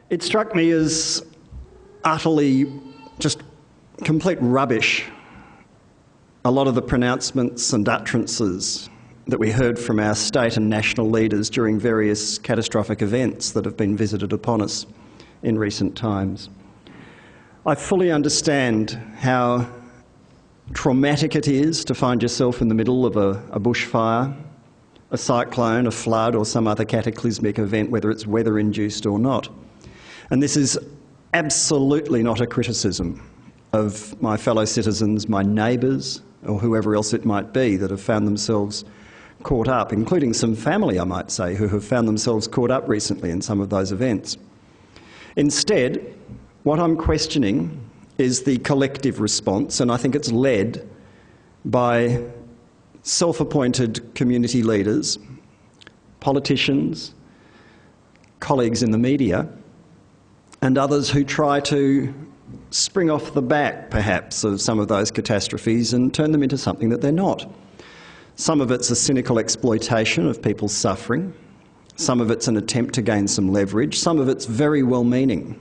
It struck me as utterly just complete rubbish, a lot of the pronouncements and utterances that we heard from our state and national leaders during various catastrophic events that have been visited upon us in recent times. I fully understand how traumatic it is to find yourself in the middle of a bushfire, a cyclone, a flood, or some other cataclysmic event, whether it's weather-induced or not. And this is absolutely not a criticism of my fellow citizens, my neighbours, or whoever else it might be that have found themselves caught up, including some family, I might say, who have found themselves caught up recently in some of those events. Instead, what I'm questioning is the collective response, and I think it's led by self-appointed community leaders, politicians, colleagues in the media, and others who try to spring off the back, perhaps, of some of those catastrophes and turn them into something that they're not. Some of it's a cynical exploitation of people's suffering. Some of it's an attempt to gain some leverage. Some of it's very well-meaning,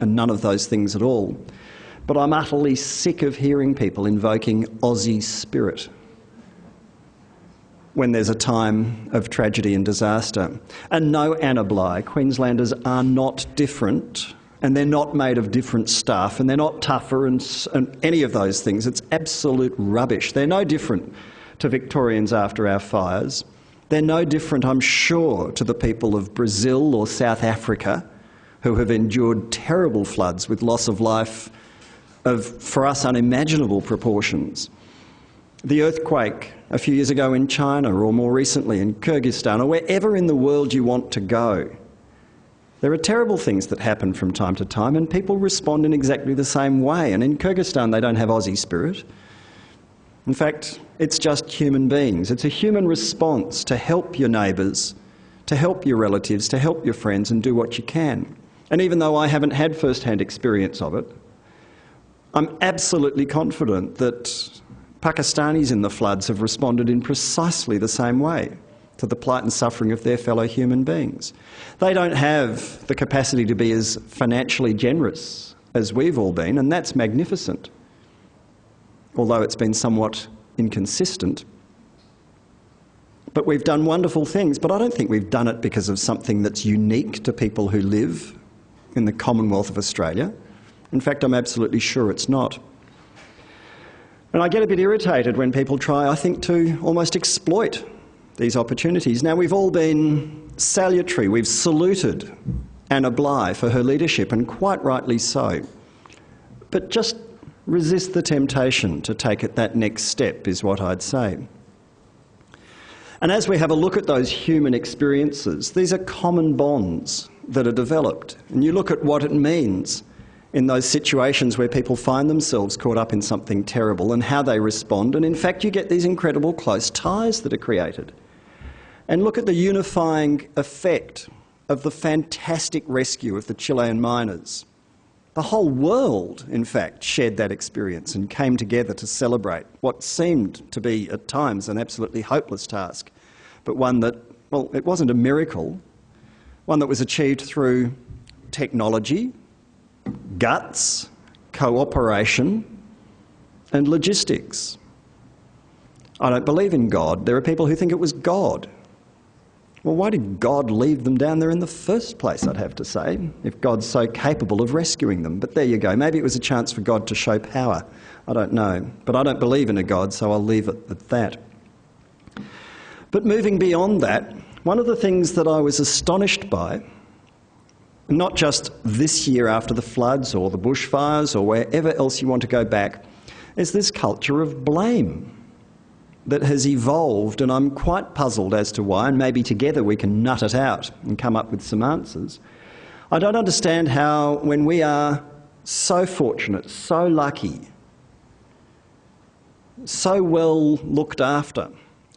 and none of those things at all. But I'm utterly sick of hearing people invoking Aussie spirit when there's a time of tragedy and disaster. And no, Anna Bligh, Queenslanders are not different, and they're not made of different stuff, and they're not tougher and any of those things. It's absolute rubbish. They're no different to Victorians after our fires. They're no different, I'm sure, to the people of Brazil or South Africa who have endured terrible floods with loss of life of, for us, unimaginable proportions. The earthquake a few years ago in China, or more recently in Kyrgyzstan, or wherever in the world you want to go. There are terrible things that happen from time to time, and people respond in exactly the same way. And in Kyrgyzstan, they don't have Aussie spirit. In fact, it's just human beings. It's a human response to help your neighbours, to help your relatives, to help your friends, and do what you can. And even though I haven't had first-hand experience of it, I'm absolutely confident that Pakistanis in the floods have responded in precisely the same way to the plight and suffering of their fellow human beings. They don't have the capacity to be as financially generous as we've all been, and that's magnificent, although it's been somewhat inconsistent. But we've done wonderful things, but I don't think we've done it because of something that's unique to people who live in the Commonwealth of Australia. In fact, I'm absolutely sure it's not. And I get a bit irritated when people try, I think, to almost exploit these opportunities. Now, we've all been salutary. We've saluted Anna Bligh for her leadership, and quite rightly so. But just resist the temptation to take it that next step, is what I'd say. And as we have a look at those human experiences, these are common bonds that are developed. And you look at what it means in those situations where people find themselves caught up in something terrible and how they respond. And in fact, you get these incredible close ties that are created. And look at the unifying effect of the fantastic rescue of the Chilean miners. The whole world, in fact, shared that experience and came together to celebrate what seemed to be, at times, an absolutely hopeless task, but one that, well, it wasn't a miracle, one that was achieved through technology, guts, cooperation, and logistics. I don't believe in God. There are people who think it was God. Well, why did God leave them down there in the first place, I'd have to say, if God's so capable of rescuing them? But there you go. Maybe it was a chance for God to show power. I don't know. But I don't believe in a God, so I'll leave it at that. But moving beyond that, one of the things that I was astonished by, not just this year after the floods or the bushfires or wherever else you want to go back, is this culture of blame that has evolved, and I'm quite puzzled as to why, and maybe together we can nut it out and come up with some answers. I don't understand how, when we are so fortunate, so lucky, so well looked after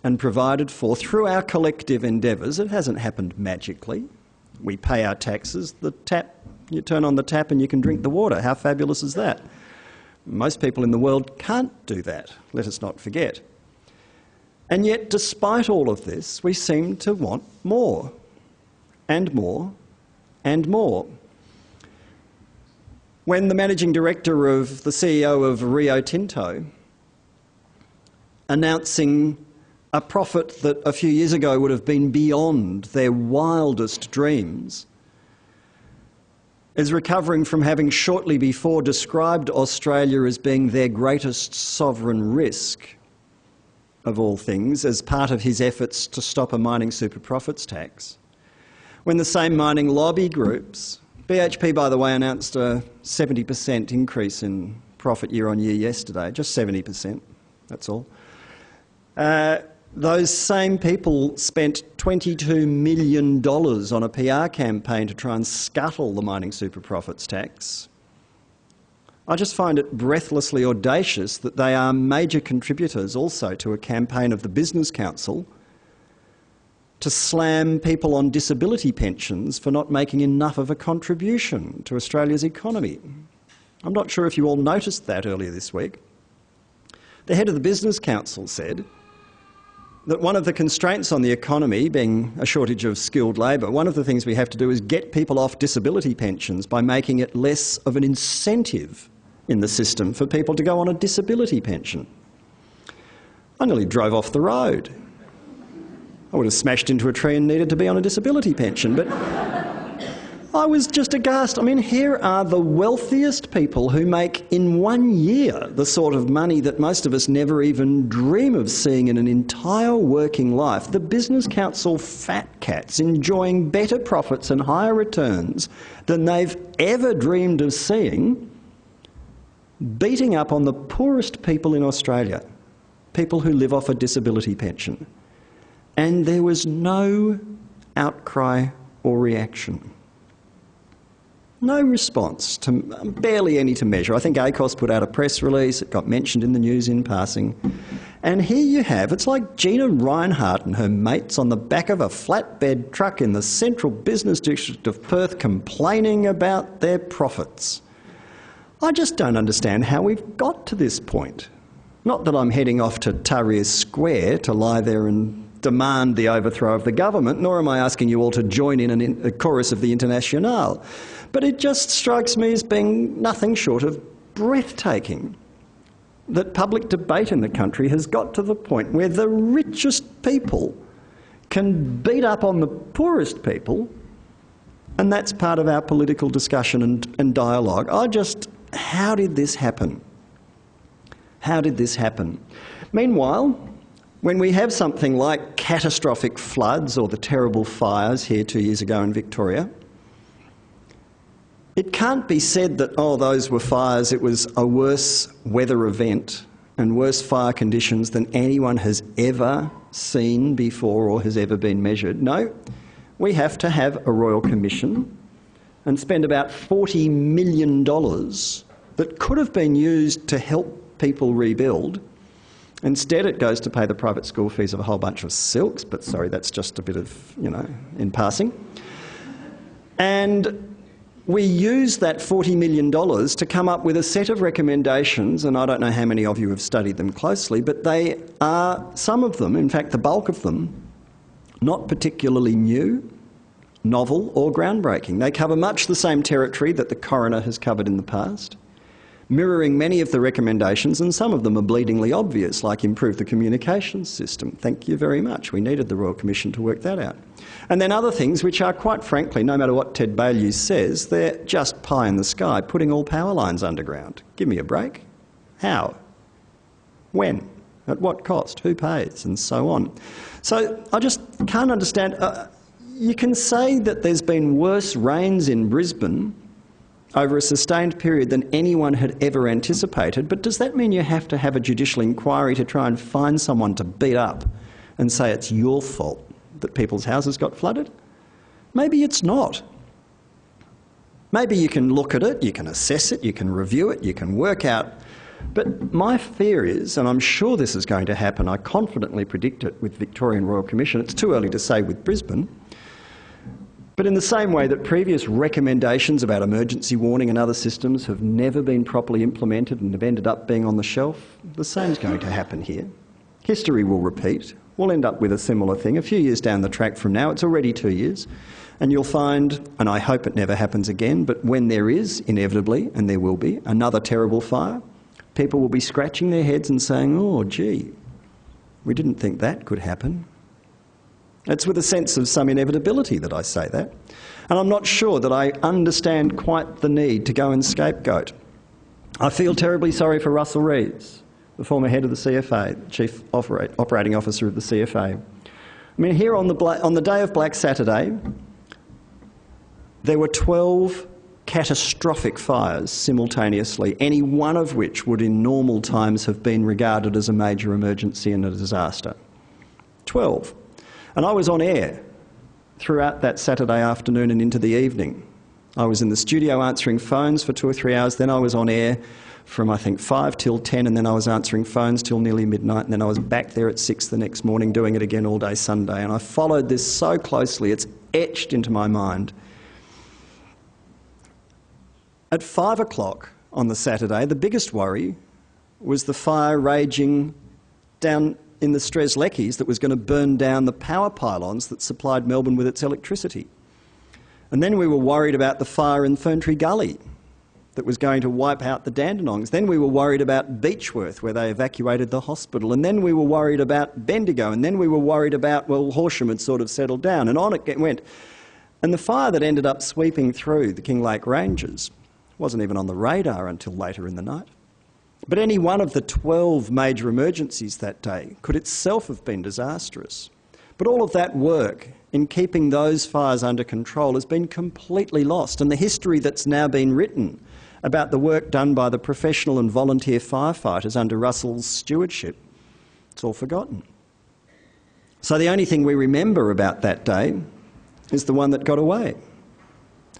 and provided for through our collective endeavours, it hasn't happened magically. We pay our taxes, the tap, you turn on the tap and you can drink the water. How fabulous is that? Most people in the world can't do that, let us not forget. And yet, despite all of this, we seem to want more, and more, and more. when the managing director of the CEO of Rio Tinto announcing a profit that a few years ago would have been beyond their wildest dreams is recovering from having shortly before described Australia as being their greatest sovereign risk of all things as part of his efforts to stop a mining super profits tax. When the same mining lobby groups, BHP by the way announced a 70% increase in profit year on year yesterday, just 70%, that's all. Those same people spent $22 million on a PR campaign to try and scuttle the mining super profits tax. I just find it breathlessly audacious that they are major contributors also to a campaign of the Business Council to slam people on disability pensions for not making enough of a contribution to Australia's economy. I'm not sure if you all noticed that earlier this week. The head of the Business Council said that one of the constraints on the economy, being a shortage of skilled labour, one of the things we have to do is get people off disability pensions by making it less of an incentive in the system for people to go on a disability pension. I nearly drove off the road. I would have smashed into a tree and needed to be on a disability pension, but I was just aghast. I mean, here are the wealthiest people who make in 1 year the sort of money that most of us never even dream of seeing in an entire working life. The Business Council fat cats enjoying better profits and higher returns than they've ever dreamed of seeing, beating up on the poorest people in Australia, people who live off a disability pension. And there was no outcry or reaction. No response, barely any to measure. I think ACOS put out a press release, it got mentioned in the news in passing. And here you have, it's like Gina Reinhardt and her mates on the back of a flatbed truck in the central business district of Perth complaining about their profits. I just don't understand how we've got to this point. Not that I'm heading off to Tahrir Square to lie there and demand the overthrow of the government, nor am I asking you all to join in a chorus of the Internationale. But it just strikes me as being nothing short of breathtaking that public debate in the country has got to the point where the richest people can beat up on the poorest people, and that's part of our political discussion and dialogue. How did this happen? How did this happen? Meanwhile, when we have something like catastrophic floods or the terrible fires here 2 years ago in Victoria, it can't be said that, oh, those were fires, it was a worse weather event and worse fire conditions than anyone has ever seen before or has ever been measured. No, we have to have a Royal Commission and spend about $40 million that could have been used to help people rebuild. Instead, it goes to pay the private school fees of a whole bunch of silks, but sorry, that's just a bit of, in passing. And we use that $40 million to come up with a set of recommendations, and I don't know how many of you have studied them closely, but they are, some of them, in fact the bulk of them, not particularly new, novel or groundbreaking. They cover much the same territory that the coroner has covered in the past, mirroring many of the recommendations, and some of them are bleedingly obvious, like improve the communications system. Thank you very much. We needed the Royal Commission to work that out. And then other things which are, quite frankly, no matter what Ted Baillieu says, they're just pie in the sky, putting all power lines underground. Give me a break. How? When? At what cost? Who pays? And so on. So I just can't understand. You can say that there's been worse rains in Brisbane over a sustained period than anyone had ever anticipated, but does that mean you have to have a judicial inquiry to try and find someone to beat up and say it's your fault that people's houses got flooded? Maybe it's not. Maybe you can look at it, you can assess it, you can review it, you can work out. But my fear is, and I'm sure this is going to happen, I confidently predict it with Victorian Royal Commission, it's too early to say with Brisbane, but in the same way that previous recommendations about emergency warning and other systems have never been properly implemented and have ended up being on the shelf, the same is going to happen here. History will repeat. we'll end up with a similar thing. A few years down the track from now, it's already 2 years, and you'll find, and I hope it never happens again, but when there is, inevitably, and there will be, another terrible fire, people will be scratching their heads and saying, oh, gee, we didn't think that could happen. It's with a sense of some inevitability that I say that. And I'm not sure that I understand quite the need to go and scapegoat. I feel terribly sorry for Russell Reeves, the former head of the CFA, Chief Operating Officer of the CFA. I mean, here on the day of Black Saturday, there were 12 catastrophic fires simultaneously, any one of which would in normal times have been regarded as a major emergency and a disaster. 12. And I was on air throughout that Saturday afternoon and into the evening. I was in the studio answering phones for 2 or 3 hours, then I was on air from I think 5 till 10, and then I was answering phones till nearly midnight, and then I was back there at 6 the next morning doing it again all day Sunday. And I followed this so closely, it's etched into my mind. At 5 o'clock on the Saturday, the biggest worry was the fire raging down in the Strzelecki's that was going to burn down the power pylons that supplied Melbourne with its electricity. And then we were worried about the fire in Ferntree Gully that was going to wipe out the Dandenongs. Then we were worried about Beechworth, where they evacuated the hospital. And then we were worried about Bendigo. And then we were worried about, well, Horsham had sort of settled down. And on it went. And the fire that ended up sweeping through the Kinglake Ranges wasn't even on the radar until later in the night. But any one of the 12 major emergencies that day could itself have been disastrous. But all of that work in keeping those fires under control has been completely lost, and the history that's now been written about the work done by the professional and volunteer firefighters under Russell's stewardship, it's all forgotten. So the only thing we remember about that day is the one that got away.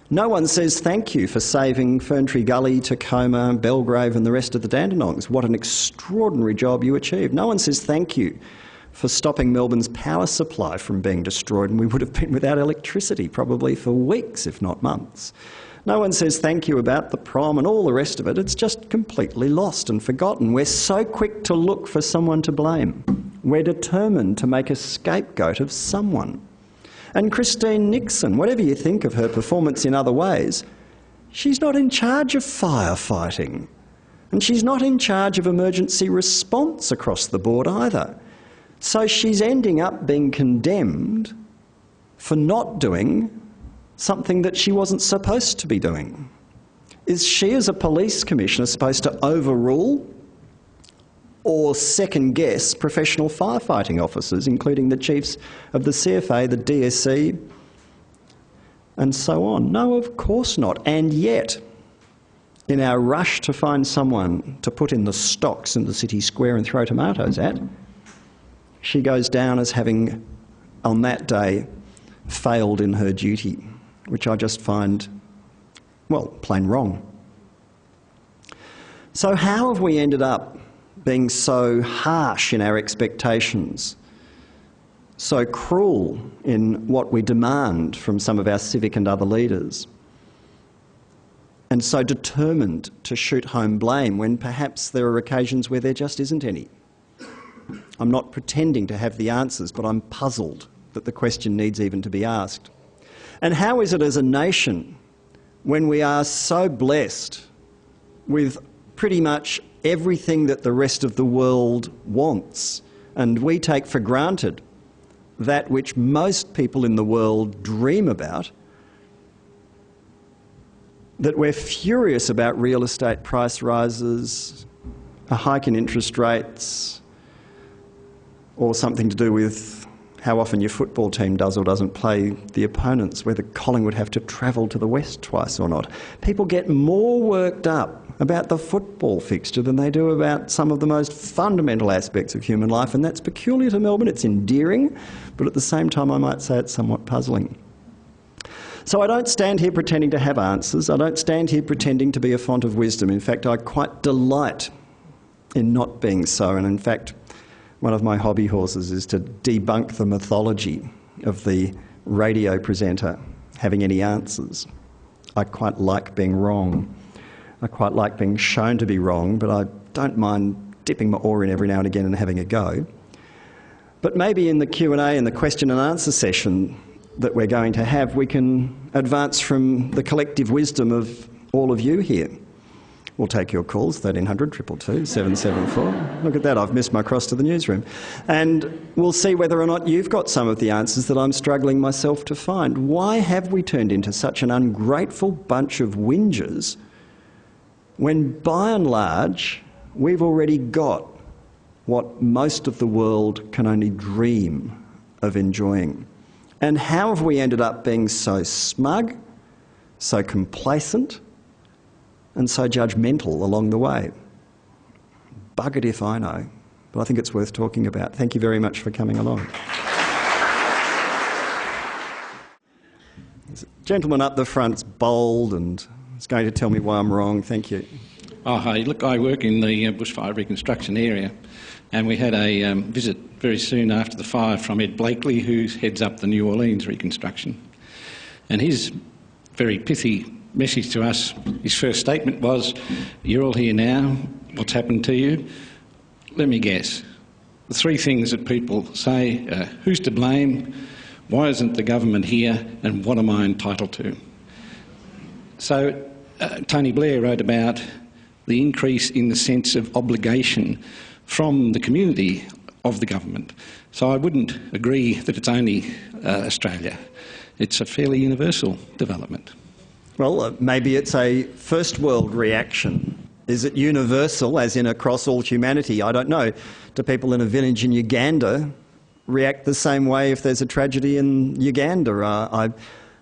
No one says thank you for saving Ferntree Gully, Tacoma, Belgrave and the rest of the Dandenongs. What an extraordinary job you achieved. No one says thank you for stopping Melbourne's power supply from being destroyed, and we would have been without electricity probably for weeks, if not months. No one says thank you about the prom and all the rest of it. It's just completely lost and forgotten. We're so quick to look for someone to blame. We're determined to make a scapegoat of someone. And Christine Nixon, whatever you think of her performance in other ways, she's not in charge of firefighting. And she's not in charge of emergency response across the board either. So she's ending up being condemned for not doing something that she wasn't supposed to be doing. Is she, as a police commissioner, supposed to overrule or second-guess professional firefighting officers, including the chiefs of the CFA, the DSC, and so on? No, of course not. And yet, in our rush to find someone to put in the stocks in the city square and throw tomatoes at, she goes down as having, on that day, failed in her duty, which I just find, well, plain wrong. So how have we ended up being so harsh in our expectations, so cruel in what we demand from some of our civic and other leaders, and so determined to shoot home blame when perhaps there are occasions where there just isn't any? I'm not pretending to have the answers, but I'm puzzled that the question needs even to be asked. And how is it as a nation, when we are so blessed with pretty much everything that the rest of the world wants, and we take for granted that which most people in the world dream about, that we're furious about real estate price rises, a hike in interest rates, or something to do with how often your football team does or doesn't play the opponents, whether Collingwood have to travel to the west twice or not. People get more worked up about the football fixture than they do about some of the most fundamental aspects of human life, and that's peculiar to Melbourne. It's endearing, but at the same time I might say it's somewhat puzzling. So I don't stand here pretending to have answers. I don't stand here pretending to be a font of wisdom. In fact, I quite delight in not being so, and in fact, one of my hobby horses is to debunk the mythology of the radio presenter having any answers. I quite like being wrong. I quite like being shown to be wrong, but I don't mind dipping my oar in every now and again and having a go. But maybe in the Q&A and the question and answer session that we're going to have, we can advance from the collective wisdom of all of you here. We'll take your calls, 1300 222 774. Look at that, I've missed my cross to the newsroom. And we'll see whether or not you've got some of the answers that I'm struggling myself to find. Why have we turned into such an ungrateful bunch of whingers when, by and large, we've already got what most of the world can only dream of enjoying? And how have we ended up being so smug, so complacent, and so judgmental along the way? Buggered if I know, but I think it's worth talking about. Thank you very much for coming along. There's a gentleman up the front's bold and is going to tell me why I'm wrong. Thank you. Oh, hi. Look, I work in the bushfire reconstruction area, and we had a visit very soon after the fire from Ed Blakely, who heads up the New Orleans reconstruction. And his very pithy message to us, his first statement was, "You're all here now, what's happened to you? Let me guess. The three things that people say are, who's to blame, why isn't the government here, and what am I entitled to?" So Tony Blair wrote about the increase in the sense of obligation from the community of the government. So I wouldn't agree that it's only Australia. It's a fairly universal development. Well, maybe it's a first world reaction. Is it universal, as in across all humanity? I don't know. Do people in a village in Uganda react the same way if there's a tragedy in Uganda?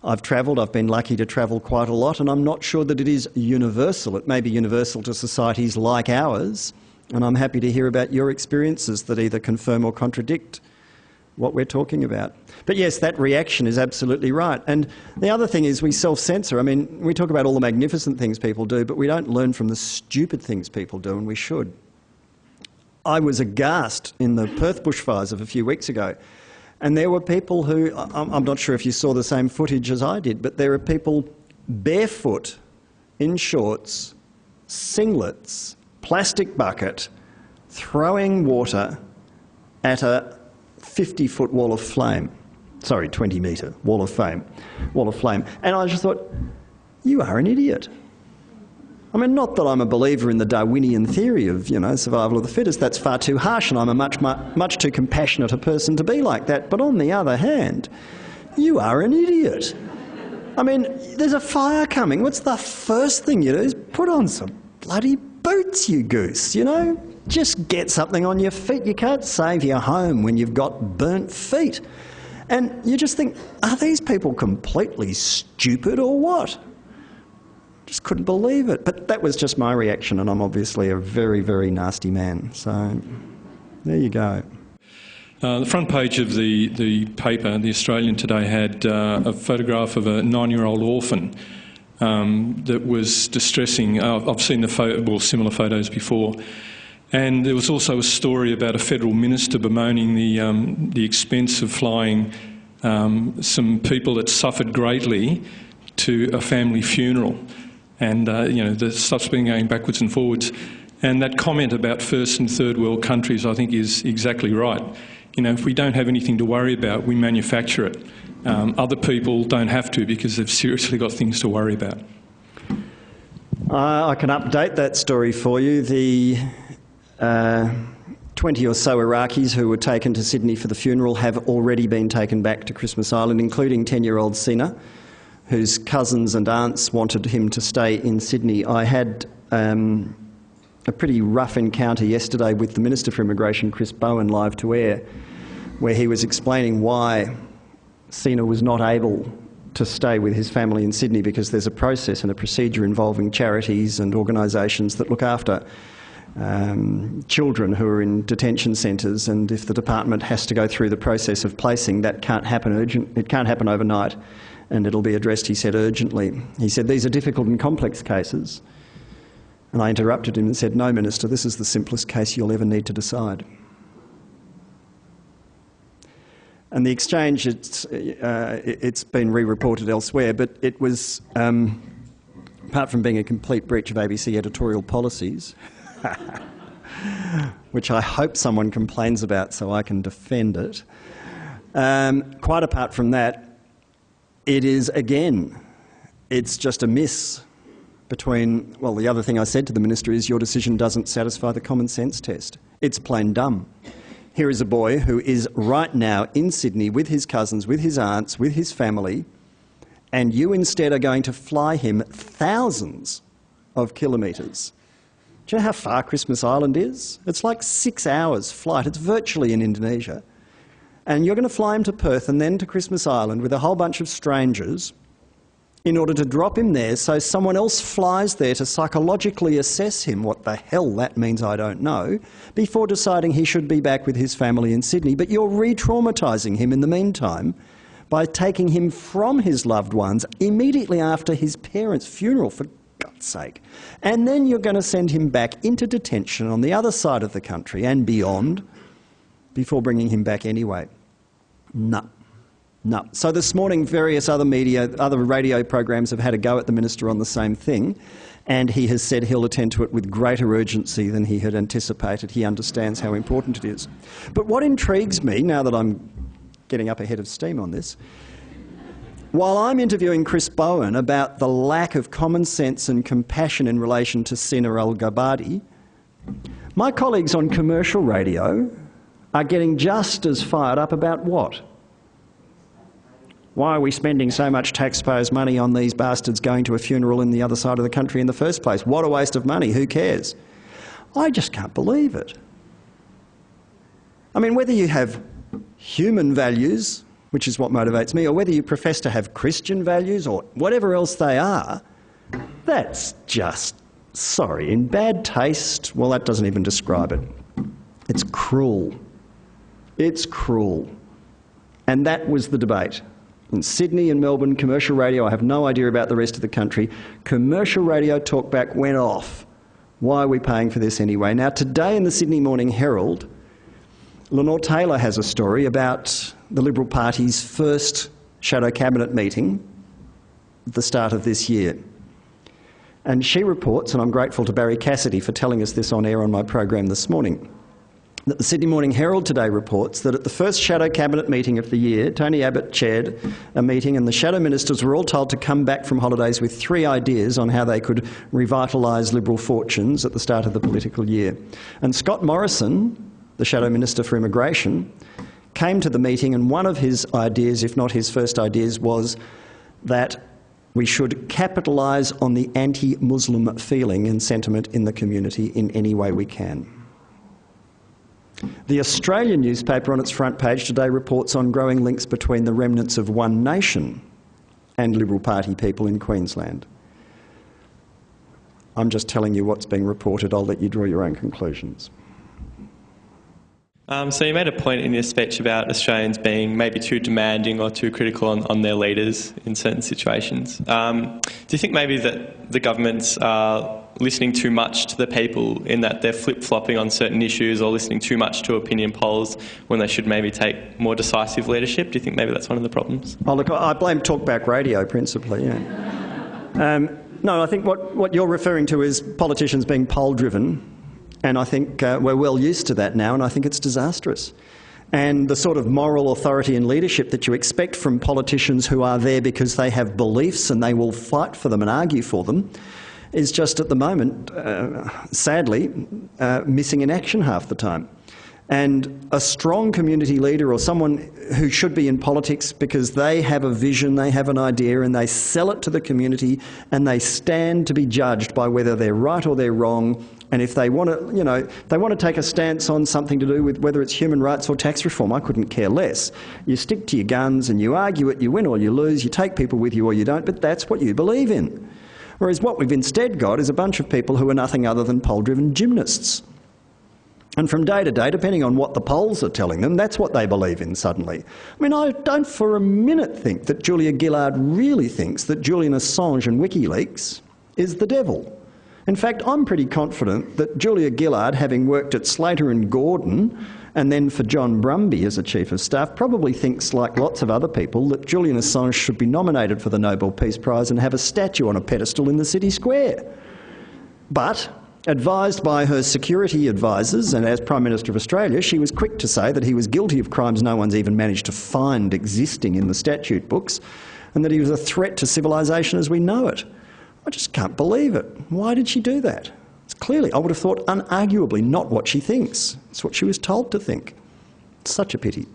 I've travelled, I've been lucky to travel quite a lot, and I'm not sure that it is universal. It may be universal to societies like ours, and I'm happy to hear about your experiences that either confirm or contradict what we're talking about. But yes, that reaction is absolutely right. And the other thing is we self-censor. I mean, we talk about all the magnificent things people do, but we don't learn from the stupid things people do, and we should. I was aghast in the Perth bushfires of a few weeks ago, and there were people who, I'm not sure if you saw the same footage as I did, but there are people barefoot, in shorts, singlets, plastic bucket, throwing water at a 50-foot wall of flame. Sorry, 20-metre wall of flame. And I just thought, you are an idiot. I mean, not that I'm a believer in the Darwinian theory of, survival of the fittest. That's far too harsh, and I'm a much too compassionate a person to be like that. But on the other hand, you are an idiot. I mean, there's a fire coming. What's the first thing you do is put on some bloody boots, you goose, Just get something on your feet. You can't save your home when you've got burnt feet. And you just think, are these people completely stupid or what? Just couldn't believe it. But that was just my reaction, and I'm obviously a very, very nasty man. So there you go. The front page of the paper, The Australian today, had a photograph of a 9-year-old orphan that was distressing. I've seen similar photos before. And there was also a story about a federal minister bemoaning the expense of flying some people that suffered greatly to a family funeral. And, the stuff's been going backwards and forwards. And that comment about first and third world countries, I think, is exactly right. If we don't have anything to worry about, we manufacture it. Other people don't have to because they've seriously got things to worry about. I can update that story for you. The 20 or so Iraqis who were taken to Sydney for the funeral have already been taken back to Christmas Island, including 10-year-old Sina, whose cousins and aunts wanted him to stay in Sydney. I had a pretty rough encounter yesterday with the Minister for Immigration, Chris Bowen, live to air, where he was explaining why Sina was not able to stay with his family in Sydney, because there's a process and a procedure involving charities and organisations that look after children who are in detention centres, and if the department has to go through the process of placing, that can't happen it can't happen overnight, and it'll be addressed, he said, urgently. He said, these are difficult and complex cases. And I interrupted him and said, no, Minister, this is the simplest case you'll ever need to decide. And the exchange, it's been re-reported elsewhere, but it was, apart from being a complete breach of ABC editorial policies, which I hope someone complains about so I can defend it. Quite apart from that, it is, again, it's just a miss between, well, the other thing I said to the Minister is your decision doesn't satisfy the common sense test. It's plain dumb. Here is a boy who is right now in Sydney with his cousins, with his aunts, with his family, and you instead are going to fly him thousands of kilometres. Do you know how far Christmas Island is? It's like 6 hours flight. It's virtually in Indonesia. And you're going to fly him to Perth and then to Christmas Island with a whole bunch of strangers in order to drop him there so someone else flies there to psychologically assess him, what the hell that means I don't know, before deciding he should be back with his family in Sydney. But you're re-traumatising him in the meantime by taking him from his loved ones immediately after his parents' funeral, for God's sake. And then you're going to send him back into detention on the other side of the country and beyond before bringing him back anyway. No. So this morning, various other media, other radio programs have had a go at the Minister on the same thing, and he has said he'll attend to it with greater urgency than he had anticipated. He understands how important it is. But what intrigues me, now that I'm getting up ahead of steam on this, while I'm interviewing Chris Bowen about the lack of common sense and compassion in relation to Sina al-Gabadi, my colleagues on commercial radio are getting just as fired up about what? Why are we spending so much taxpayers' money on these bastards going to a funeral in the other side of the country in the first place? What a waste of money, who cares? I just can't believe it. I mean, whether you have human values, which is what motivates me, or whether you profess to have Christian values or whatever else they are, that's just, sorry, in bad taste. Well, that doesn't even describe it. It's cruel. It's cruel. And that was the debate. In Sydney and Melbourne, commercial radio, I have no idea about the rest of the country, commercial radio talkback went off. Why are we paying for this anyway? Now, today in the Sydney Morning Herald, Lenore Taylor has a story about the Liberal Party's first shadow cabinet meeting at the start of this year. And she reports, and I'm grateful to Barry Cassidy for telling us this on air on my program this morning, that the Sydney Morning Herald today reports that at the first shadow cabinet meeting of the year, Tony Abbott chaired a meeting and the shadow ministers were all told to come back from holidays with 3 ideas on how they could revitalise Liberal fortunes at the start of the political year. And Scott Morrison, the shadow minister for immigration, came to the meeting and one of his ideas, if not his first ideas, was that we should capitalise on the anti-Muslim feeling and sentiment in the community in any way we can. The Australian newspaper on its front page today reports on growing links between the remnants of One Nation and Liberal Party people in Queensland. I'm just telling you what's being reported. I'll let you draw your own conclusions. So you made a point in your speech about Australians being maybe too demanding or too critical on their leaders in certain situations. Do you think maybe that the governments are listening too much to the people in that they're flip-flopping on certain issues or listening too much to opinion polls when they should maybe take more decisive leadership? Do you think maybe that's one of the problems? Oh, look, I blame talkback radio principally, yeah. No, I think what you're referring to is politicians being poll-driven. And I think we're well used to that now, and I think it's disastrous. And the sort of moral authority and leadership that you expect from politicians who are there because they have beliefs and they will fight for them and argue for them is just at the moment, sadly, missing in action half the time. And a strong community leader or someone who should be in politics because they have a vision, they have an idea and they sell it to the community and they stand to be judged by whether they're right or they're wrong. And if they want to, they want to take a stance on something to do with whether it's human rights or tax reform, I couldn't care less. You stick to your guns and you argue it, you win or you lose, you take people with you or you don't, but that's what you believe in. Whereas what we've instead got is a bunch of people who are nothing other than poll-driven gymnasts. And from day to day, depending on what the polls are telling them, that's what they believe in suddenly. I mean, I don't for a minute think that Julia Gillard really thinks that Julian Assange and WikiLeaks is the devil. In fact, I'm pretty confident that Julia Gillard, having worked at Slater and Gordon and then for John Brumby as a Chief of Staff, probably thinks, like lots of other people, that Julian Assange should be nominated for the Nobel Peace Prize and have a statue on a pedestal in the city square. But Advised by her security advisers, and as Prime Minister of Australia, she was quick to say that he was guilty of crimes no one's even managed to find existing in the statute books, and that he was a threat to civilisation as we know it. I just can't believe it. Why did she do that? It's clearly, I would have thought, unarguably not what she thinks. It's what she was told to think. It's such a pity.